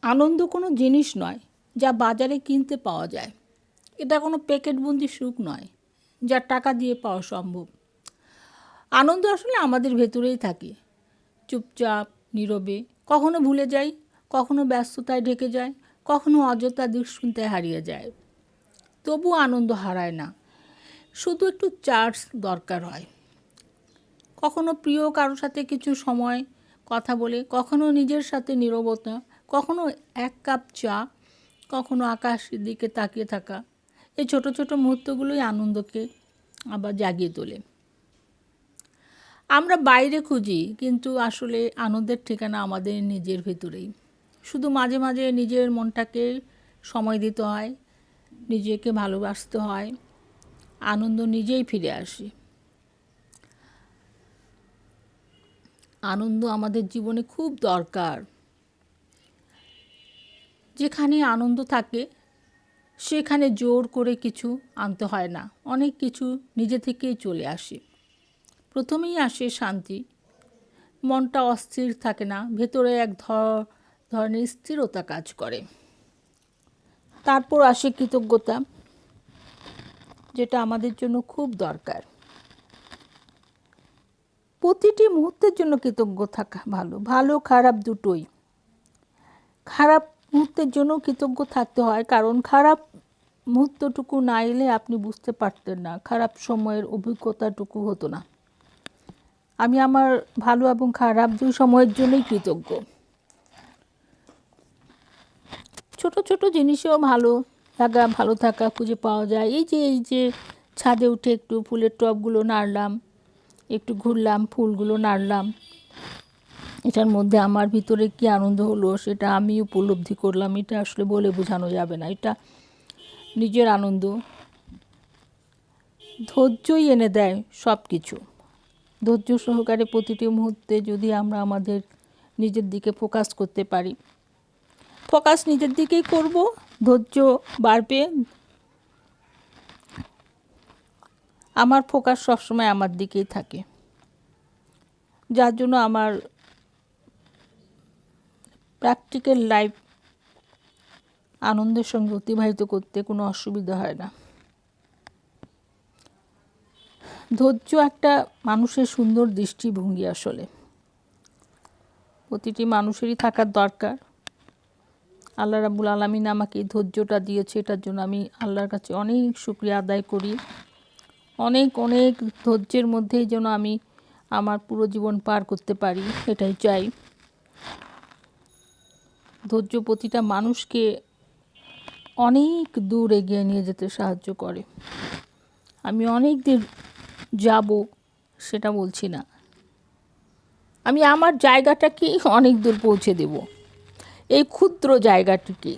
আনন্দ কোনো জিনিস নয় যা বাজারে কিনতে পাওয়া যায়। এটা কোনো প্যাকেটবন্দি সুখ নয় যা টাকা দিয়ে পাওয়া সম্ভব। আনন্দ আসলে আমাদের ভেতরেই থাকে, চুপচাপ, নীরবে। কখনো ভুলে যাই, কখনো ব্যস্ততায় ঢেকে যায়, কখনো অযথা দুশ্চিন্তায় হারিয়ে যায়। তবু আনন্দ হারায় না, শুধু একটু চার্জ দরকার হয়। কখনো প্রিয় কারোর সাথে কিছু সময় কথা বলে, কখনো নিজের সাথে নীরবতা, কখনো এক কাপ চা, কখনো আকাশের দিকে তাকিয়ে থাকা। এই ছোট ছোট মুহূর্তগুলোই আনন্দকে আবার জাগিয়ে তোলে। আমরা বাইরে খুঁজি, কিন্তু আসলে আনন্দের ঠিকানা আমাদের নিজের ভেতরেই। শুধু মাঝে মাঝে নিজের মনটাকে সময় দিতে হয়, নিজেকে ভালোবাসতে হয়, আনন্দ নিজেই ফিরে আসে। আনন্দ আমাদের জীবনে খুব দরকার। যেখানে আনন্দ থাকে সেখানে জোর করে কিছু আনতে হয় না, অনেক কিছু নিজে থেকেই চলে আসে। প্রথমেই আসে শান্তি, মনটা অস্থির থাকে না, ভেতরে এক ধরনের স্থিরতা কাজ করে। তারপর আসে কৃতজ্ঞতা, যেটা আমাদের জন্য খুব দরকার। প্রতিটি মুহূর্তের জন্য কৃতজ্ঞ থাকা ভালো, ভালো খারাপ দুটোই। খারাপ মুহূর্তের জন্য কৃতজ্ঞ থাকতে হয়, কারণ খারাপ মুহূর্তটুকু না এলে আপনি বুঝতে পারতেন না, খারাপ সময়ের অভিজ্ঞতাটুকু হতো না। আমি আমার ভালো এবং খারাপ দুই সময়ের জন্যই কৃতজ্ঞ। ছোট ছোট জিনিসেও ভালো থাকা খুঁজে পাওয়া যায়। এই যে ছাদে উঠে একটু ফুলের টবগুলো নাড়লাম, একটু ঘুরলাম, ফুলগুলো নাড়লাম, এটার মধ্যে আমার ভিতরে কি আনন্দ হলো সেটা আমি উপলব্ধি করলাম। এটা আসলে বলে বোঝানো যাবে না, এটা নিজের আনন্দ। ধৈর্যই এনে দেয় সব কিছু। ধৈর্য সহকারে প্রতিটি মুহূর্তে যদি আমরা আমাদের নিজের দিকে ফোকাস করতে পারি, ফোকাস নিজের দিকেই করব, ধৈর্য বাড়বে। আমার ফোকাস সবসময় আমার দিকেই থাকে, যার জন্য আমার প্র্যাকটিক্যাল লাইফ আনন্দের সঙ্গে অতিবাহিত করতে কোনো অসুবিধা হয় না। ধৈর্য একটা মানুষের সুন্দর দৃষ্টিভঙ্গি, আসলে প্রতিটি মানুষেরই থাকার দরকার। আল্লাহ রাব্বুল আলামিন আমাকে এই ধৈর্যটা দিয়েছে, এটার জন্য আমি আল্লাহর কাছে অনেক শুকরিয়া আদায় করি। অনেক অনেক ধৈর্যের মধ্যেই যেন আমি আমার পুরো জীবন পার করতে পারি, এটাই চাই। ধৈর্য প্রতিটা মানুষকে অনেক দূর এগিয়ে নিয়ে যেতে সাহায্য করে। আমি অনেক দূর যাব সেটা বলছি না, আমি আমার জায়গাটাকেই অনেক দূর পৌঁছে দেব। এই ক্ষুদ্র জায়গাটিকে,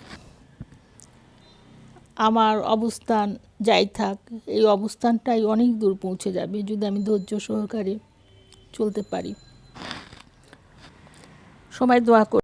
আমার অবস্থান যাই থাক, এই অবস্থানটাই অনেক দূর পৌঁছে যাবে যদি আমি ধৈর্য সহকারে চলতে পারি। সবাই দোয়া করি।